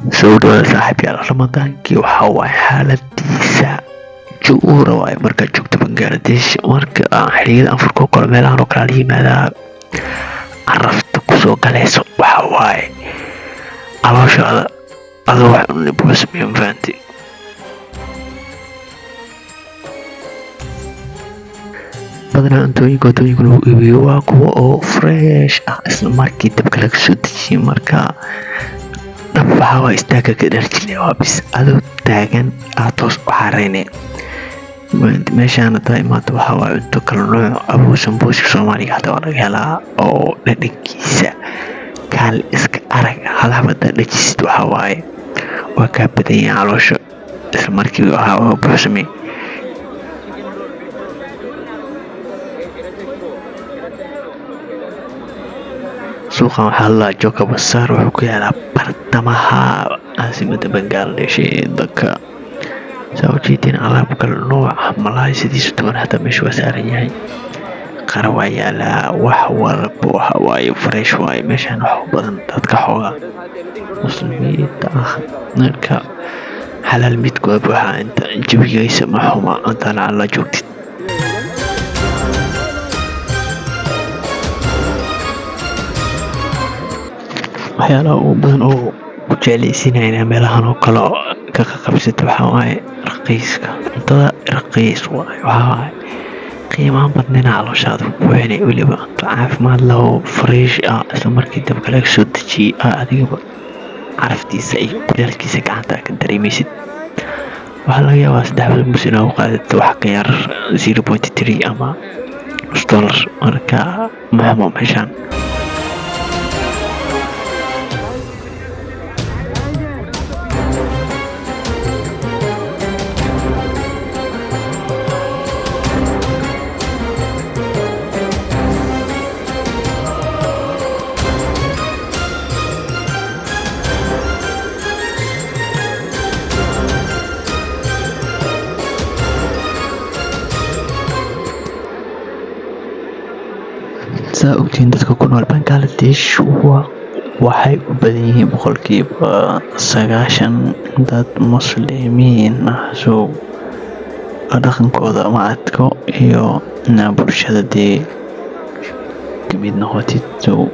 sawdhowaada saaxiibyaal ramadaankii waxaa waaye xaaladiisa ju'uura waaye markaad joogto Bangladesh marka xilliyada anfurka oo kale meelahan oo kale la yimaadaa carafta kusoo galayso waxaa waaye calooshaada adoo wax cunay buu sameeyo mafahanti badanaa cuntooyinka lagu iibiyo waa kuwa oo fresh ah isla markii dabka laga soo dejiyo marka waxaa waaye istaaga ka dharjile waa bis adoo taagan aad toos u xareyne meeshaan hadaa imaado waxaa waaye cunto kala nooc abuu sambuuska soomaaliga hataa waa laga helaa oo dhadhankiisa kaal iska arag hal habadaa dhajisid waxaa waaye waa kaa badan yahay caloosha isla markii waxaa waa buuxsamay suuqan waxaa lalaa Joka Bazaar wuxuu ku yaalaa bartamaha caasimada Bangladesh ee dalka saa ujeedin alaab kala nooc ah malaay sidiisa toban hataa meesha waa saaran yahay qara waa yaalaa wax walba waxa waaye fresh waaye meeshaan wax badan dadka xoogaa muslimiinta ah marka xalaal midku waa buuxa inta jawigiisa ma xuma inta la joogtid waxyaalaha ugu badan oo ku jeclaysiinayna meelahan oo kale ka qabsata waxaa waaye raqiiska cuntada raqiis waaye waxaa waaye qiimaha badnina calooshaada ku buuxinay weliba cunto caafimaad leh oo fresh ah isla markii dabka laga soo dejiyey adigaba caraftiisa iyo kuleelkiisa gacanta ka dareemaysid waxaa laga yaabaa 3 bus inaad u qaadato wax ka yar 0.3 ama $1 marka ma xumo meeshaan saa ogtiin dadka ku nool Bangladesh waxay u badan yihiin boqolkiiba 90 dad muslimiin ah soo dhaqankooda ma adko iyo bulshada dee kamid noqotid soo